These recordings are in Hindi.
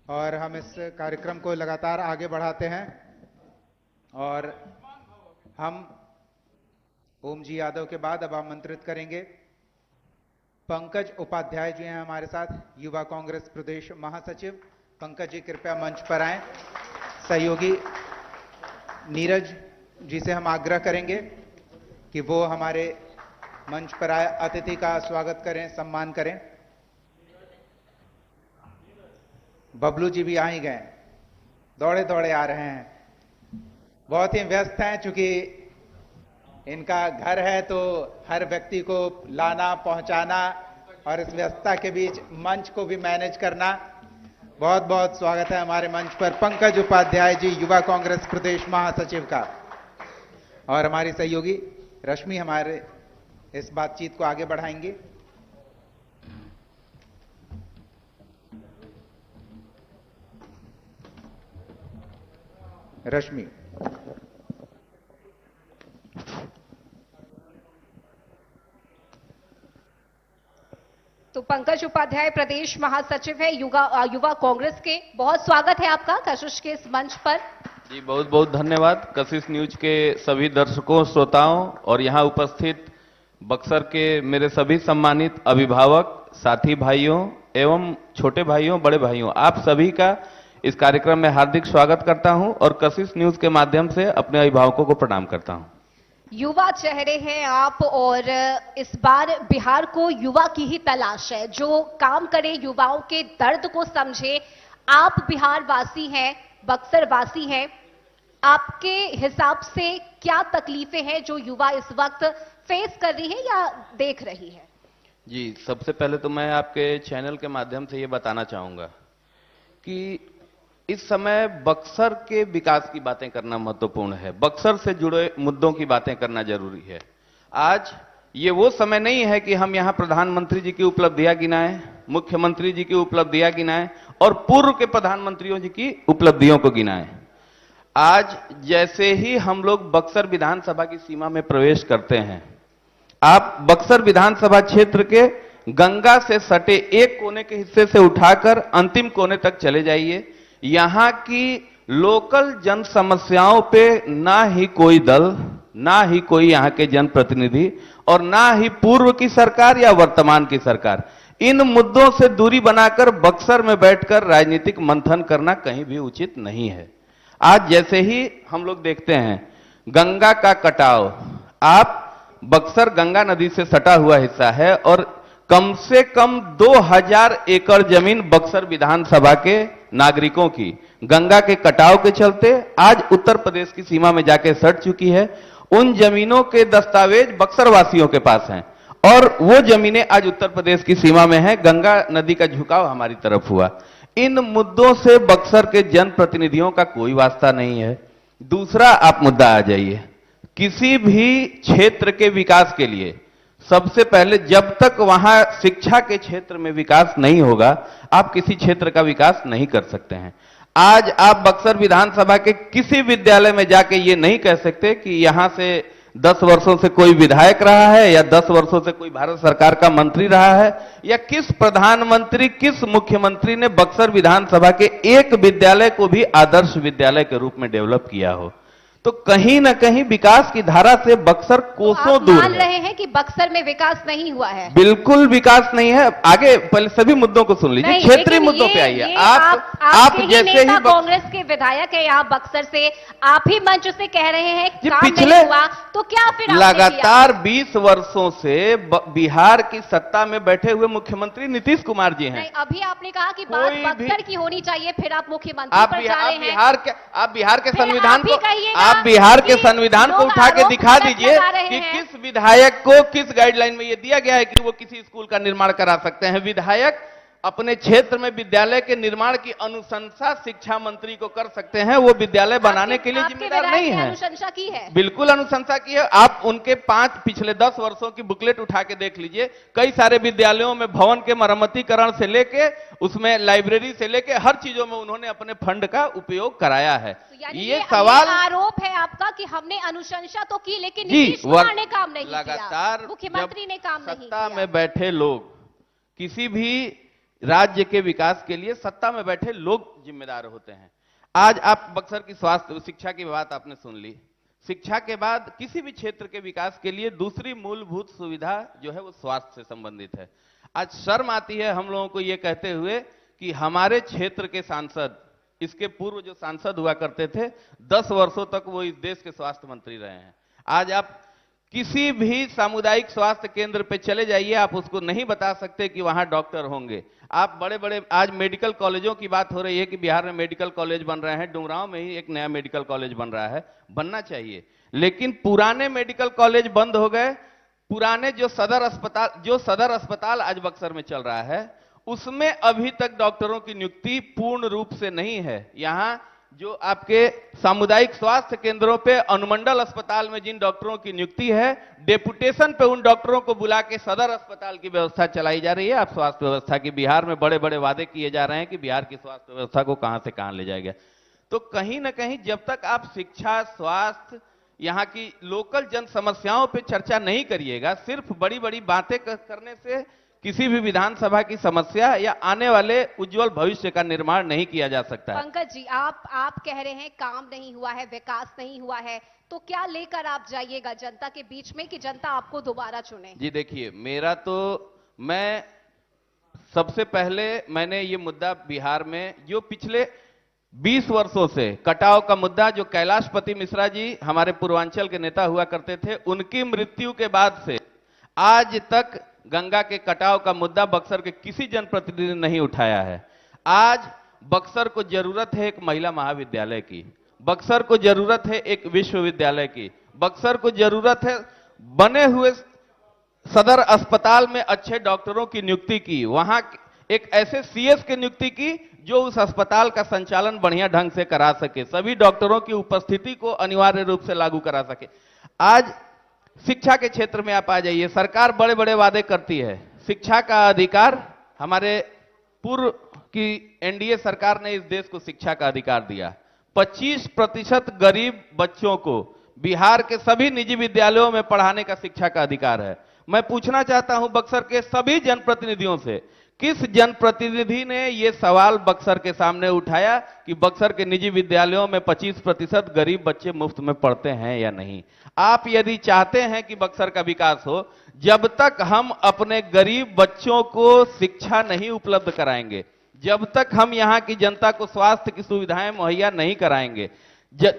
और हम इस कार्यक्रम को लगातार आगे बढ़ाते हैं। और हम ओम जी यादव के बाद अब आमंत्रित करेंगे पंकज उपाध्याय जी हैं हमारे साथ, युवा कांग्रेस प्रदेश महासचिव। पंकज जी कृपया मंच पर आएं। सहयोगी नीरज जी से हम आग्रह करेंगे कि वो हमारे मंच पर आए अतिथि का स्वागत करें, सम्मान करें। बबलू जी भी आ ही गए, दौड़े दौड़े आ रहे हैं। बहुत ही व्यस्त हैं, चूंकि इनका घर है तो हर व्यक्ति को लाना पहुंचाना और इस व्यस्तता के बीच मंच को भी मैनेज करना। बहुत बहुत स्वागत है हमारे मंच पर पंकज उपाध्याय जी, युवा कांग्रेस प्रदेश महासचिव का। और हमारी सहयोगी रश्मि हमारे इस बातचीत को आगे बढ़ाएंगी। रश्मि। तो पंकज उपाध्याय प्रदेश महासचिव है युवा कांग्रेस के। बहुत स्वागत है आपका कशिश के इस मंच पर। जी बहुत बहुत धन्यवाद कशिश न्यूज के सभी दर्शकों, श्रोताओं और यहां उपस्थित बक्सर के मेरे सभी सम्मानित अभिभावक, साथी भाइयों एवं छोटे भाइयों, बड़े भाइयों, आप सभी का इस कार्यक्रम में हार्दिक स्वागत करता हूं और कशिश न्यूज के माध्यम से अपने अभिभावकों को प्रणाम करता हूं। युवा चेहरे हैं आप और इस बार बिहार को युवा की ही तलाश है, जो काम करे, युवाओं के दर्द को समझे। आप बिहार वासी हैं, बक्सर वासी हैं, आपके हिसाब से क्या तकलीफें हैं जो युवा इस वक्त फेस कर रही है या देख रही है? जी सबसे पहले तो मैं आपके चैनल के माध्यम से ये बताना चाहूंगा कि इस समय बक्सर के विकास की बातें करना महत्वपूर्ण है, बक्सर से जुड़े मुद्दों की बातें करना जरूरी है। आज ये वो समय नहीं है कि हम यहां प्रधानमंत्री जी की उपलब्धियां गिनाएं, मुख्यमंत्री जी की उपलब्धियां गिनाएं और पूर्व के प्रधानमंत्रियों जी की उपलब्धियों को गिनाएं। आज जैसे ही हम लोग बक्सर विधानसभा की सीमा में प्रवेश करते हैं, आप बक्सर विधानसभा क्षेत्र के गंगा से सटे एक कोने के हिस्से से उठाकर अंतिम कोने तक चले जाइए। यहां की लोकल जन समस्याओं पे ना ही कोई दल, ना ही कोई यहां के जनप्रतिनिधि और ना ही पूर्व की सरकार या वर्तमान की सरकार इन मुद्दों से दूरी बनाकर बक्सर में बैठकर राजनीतिक मंथन करना कहीं भी उचित नहीं है। आज जैसे ही हम लोग देखते हैं गंगा का कटाव, आप बक्सर गंगा नदी से सटा हुआ हिस्सा है और कम से कम 2000 एकड़ जमीन बक्सर विधानसभा के नागरिकों की गंगा के कटाव के चलते आज उत्तर प्रदेश की सीमा में जाके सट चुकी है। उन जमीनों के दस्तावेज बक्सर वासियों के पास हैं और वो जमीनें आज उत्तर प्रदेश की सीमा में हैं। गंगा नदी का झुकाव हमारी तरफ हुआ। इन मुद्दों से बक्सर के जनप्रतिनिधियों का कोई वास्ता नहीं है। दूसरा आप मुद्दा आ जाइए, किसी भी क्षेत्र के विकास के लिए सबसे पहले जब तक वहां शिक्षा के क्षेत्र में विकास नहीं होगा, आप किसी क्षेत्र का विकास नहीं कर सकते हैं। आज आप बक्सर विधानसभा के किसी विद्यालय में जाके ये नहीं कह सकते कि यहां से 10 वर्षों से कोई विधायक रहा है या 10 वर्षों से कोई भारत सरकार का मंत्री रहा है या किस प्रधानमंत्री, किस मुख्यमंत्री ने बक्सर विधानसभा के एक विद्यालय को भी आदर्श विद्यालय के रूप में डेवलप किया हो। तो कहीं ना कहीं विकास की धारा से बक्सर कोसों दूर है। मान रहे हैं कि बक्सर में विकास नहीं हुआ है? बिल्कुल विकास नहीं है। आगे पहले सभी मुद्दों को सुन लीजिए, क्षेत्रीय मुद्दों पे आइए। आप जैसे ही कांग्रेस के विधायक है यहाँ बक्सर से, आप ही मंच से कह रहे हैं काम पिछले नहीं हुआ, तो क्या फिर लगातार 20 वर्षों से बिहार की सत्ता में बैठे हुए मुख्यमंत्री नीतीश कुमार जी हैं। अभी आपने कहा कि बात बक्सर की होनी चाहिए, फिर आप मुख्यमंत्री पर जा रहे हैं। आप बिहार के संविधान को, आप बिहार के संविधान को उठा के दिखा दीजिए कि किस विधायक को किस गाइडलाइन में यह दिया गया है कि वो किसी स्कूल का निर्माण करा सकते हैं। विधायक अपने क्षेत्र में विद्यालय के निर्माण की अनुशंसा शिक्षा मंत्री को कर सकते हैं, वो विद्यालय बनाने के लिए जिम्मेदार नहीं है। अनुशंसा की है, बिल्कुल अनुशंसा की है। आप उनके पिछले 10 वर्षों की बुकलेट उठा के देख लीजिए। कई सारे विद्यालयों में भवन के मरम्मतीकरण से लेके उसमें लाइब्रेरी से लेके हर चीजों में उन्होंने अपने फंड का उपयोग कराया है। तो ये सवाल आरोप है आपका कि हमने अनुशंसा तो की लेकिन नीतीश कुमार ने काम नहीं किया, लगातार मुख्यमंत्री ने काम नहीं किया। सत्ता में बैठे लोग किसी भी राज्य के विकास के लिए सत्ता में बैठे लोग जिम्मेदार होते हैं। आज आप बक्सर की स्वास्थ्य शिक्षा की बात आपने सुन ली। शिक्षा के बाद किसी भी क्षेत्र के विकास के लिए दूसरी मूलभूत सुविधा जो है वो स्वास्थ्य से संबंधित है। आज शर्म आती है हम लोगों को ये कहते हुए कि हमारे क्षेत्र के सांसद, इसके पूर्व जो सांसद हुआ करते थे, 10 वर्षों तक वो इस देश के स्वास्थ्य मंत्री रहे हैं। आज आप किसी भी सामुदायिक स्वास्थ्य केंद्र पे चले जाइए, आप उसको नहीं बता सकते कि वहां डॉक्टर होंगे। आप बड़े बड़े आज मेडिकल कॉलेजों की बात हो रही है कि बिहार में मेडिकल कॉलेज बन रहे हैं। डुमरांव में ही एक नया मेडिकल कॉलेज बन रहा है, बनना चाहिए, लेकिन पुराने मेडिकल कॉलेज बंद हो गए। पुराने जो सदर अस्पताल आज बक्सर में चल रहा है, उसमें अभी तक डॉक्टरों की नियुक्ति पूर्ण रूप से नहीं है। यहां जो आपके सामुदायिक स्वास्थ्य केंद्रों पे, अनुमंडल अस्पताल में जिन डॉक्टरों की नियुक्ति है, डेपुटेशन पे उन डॉक्टरों को बुला के सदर अस्पताल की व्यवस्था चलाई जा रही है। आप स्वास्थ्य व्यवस्था की, बिहार में बड़े बड़े वादे किए जा रहे हैं कि बिहार की स्वास्थ्य व्यवस्था को कहां से कहां ले जाएगा। तो कहीं ना कहीं जब तक आप शिक्षा, स्वास्थ्य, यहां की लोकल जन समस्याओं पे चर्चा नहीं करिएगा, सिर्फ बड़ी बड़ी बातें करने से किसी भी विधानसभा की समस्या या आने वाले उज्जवल भविष्य का निर्माण नहीं किया जा सकता है। पंकज जी, आप कह रहे हैं काम नहीं हुआ है, विकास नहीं हुआ है, तो क्या लेकर आप जाइएगा जनता के बीच में कि जनता आपको दोबारा चुने? जी देखिए, मैं सबसे पहले मैंने ये मुद्दा बिहार में जो पिछले 20 वर्षों से कटाव का मुद्दा, जो कैलाशपति मिश्रा जी हमारे पूर्वांचल के नेता हुआ करते थे, उनकी मृत्यु के बाद से आज तक गंगा के कटाव का मुद्दा बक्सर के किसी जनप्रतिनिधि ने नहीं उठाया है। आज बक्सर को जरूरत है एक महिला महाविद्यालय की, बक्सर को जरूरत है एक विश्वविद्यालय की, बक्सर को जरूरत है बने हुए सदर अस्पताल में अच्छे डॉक्टरों की नियुक्ति की, वहां एक ऐसे सीएस की नियुक्ति की जो उस अस्पताल का संचालन बढ़िया ढंग से करा सके, सभी डॉक्टरों की उपस्थिति को अनिवार्य रूप से लागू करा सके। आज शिक्षा के क्षेत्र में आप आ जाइए, सरकार बड़े बड़े वादे करती है। शिक्षा का अधिकार, हमारे पूर्व की एनडीए सरकार ने इस देश को शिक्षा का अधिकार दिया। 25% गरीब बच्चों को बिहार के सभी निजी विद्यालयों में पढ़ाने का शिक्षा का अधिकार है। मैं पूछना चाहता हूं बक्सर के सभी जनप्रतिनिधियों से, किस जनप्रतिनिधि ने यह सवाल बक्सर के सामने उठाया कि बक्सर के निजी विद्यालयों में 25% गरीब बच्चे मुफ्त में पढ़ते हैं या नहीं? आप यदि चाहते हैं कि बक्सर का विकास हो, जब तक हम अपने गरीब बच्चों को शिक्षा नहीं उपलब्ध कराएंगे, जब तक हम यहां की जनता को स्वास्थ्य की सुविधाएं मुहैया नहीं कराएंगे,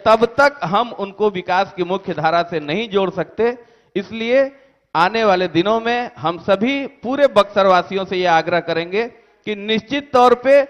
तब तक हम उनको विकास की मुख्य धारा से नहीं जोड़ सकते। इसलिए आने वाले दिनों में हम सभी पूरे बक्सर वासियों से यह आग्रह करेंगे कि निश्चित तौर पे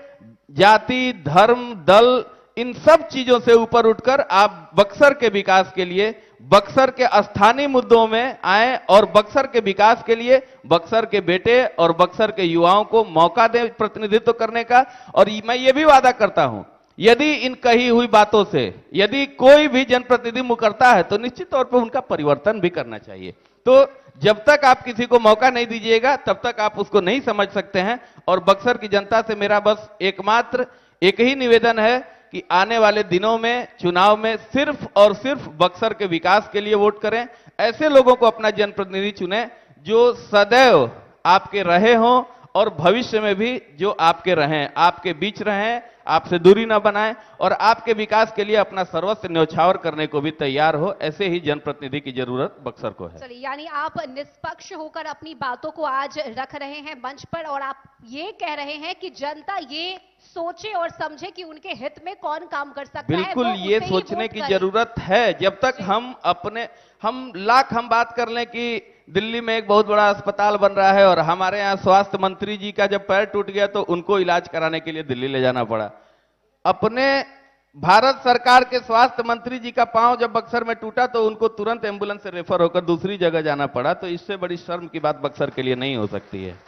जाति, धर्म, दल, इन सब चीजों से ऊपर उठकर आप बक्सर के विकास के लिए, बक्सर के स्थानीय मुद्दों में आए और बक्सर के विकास के लिए बक्सर के बेटे और बक्सर के युवाओं को मौका दें प्रतिनिधित्व करने का। और मैं ये भी वादा करता हूं, यदि इन कही हुई बातों से यदि कोई भी जनप्रतिनिधि मुकरता है तो निश्चित तौर पर उनका परिवर्तन भी करना चाहिए। तो जब तक आप किसी को मौका नहीं दीजिएगा तब तक आप उसको नहीं समझ सकते हैं। और बक्सर की जनता से मेरा बस एकमात्र एक ही निवेदन है कि आने वाले दिनों में चुनाव में सिर्फ और सिर्फ बक्सर के विकास के लिए वोट करें। ऐसे लोगों को अपना जनप्रतिनिधि चुनें जो सदैव आपके रहे हों और भविष्य में भी जो आपके रहें, आपके बीच रहें, आपसे दूरी ना बनाएं और आपके विकास के लिए अपना सर्वस्व न्यौछावर करने को भी तैयार हो। ऐसे ही जनप्रतिनिधि की जरूरत बक्सर को है। चलिए, यानी आप निष्पक्ष होकर अपनी बातों को आज रख रहे हैं मंच पर और आप ये कह रहे हैं कि जनता ये सोचे और समझे कि उनके हित में कौन काम कर सकता है। बिल्कुल, ये सोचने की जरूरत है। जब तक हम बात कर लें कि दिल्ली में एक बहुत बड़ा अस्पताल बन रहा है और हमारे यहाँ स्वास्थ्य मंत्री जी का जब पैर टूट गया तो उनको इलाज कराने के लिए दिल्ली ले जाना पड़ा। अपने भारत सरकार के स्वास्थ्य मंत्री जी का पांव जब बक्सर में टूटा तो उनको तुरंत एम्बुलेंस से रेफर होकर दूसरी जगह जाना पड़ा। तो इससे बड़ी शर्म की बात बक्सर के लिए नहीं हो सकती है।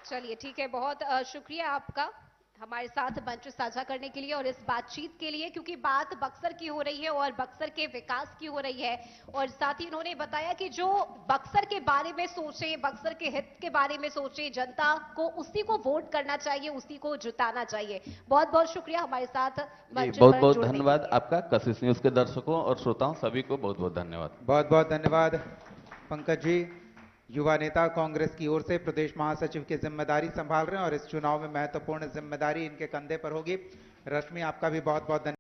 चलिए, ठीक है, बहुत शुक्रिया आपका हमारे साथ मंच साझा करने के लिए और इस बातचीत के लिए, क्योंकि बात बक्सर की हो रही है और बक्सर के विकास की हो रही है। और साथ ही उन्होंने बताया कि जो बक्सर के बारे में सोचे, बक्सर के हित के बारे में सोचे, जनता को उसी को वोट करना चाहिए, उसी को जिताना चाहिए। बहुत बहुत शुक्रिया हमारे साथ मंच पर बहुत बहुत जुड़ने के धन्यवाद लिए। आपका। कशिश न्यूज के दर्शकों और श्रोताओं सभी को बहुत बहुत धन्यवाद। बहुत बहुत धन्यवाद पंकज जी। युवा नेता कांग्रेस की ओर से प्रदेश महासचिव की जिम्मेदारी संभाल रहे हैं और इस चुनाव में महत्वपूर्ण जिम्मेदारी इनके कंधे पर होगी। रश्मि, आपका भी बहुत बहुत धन्यवाद।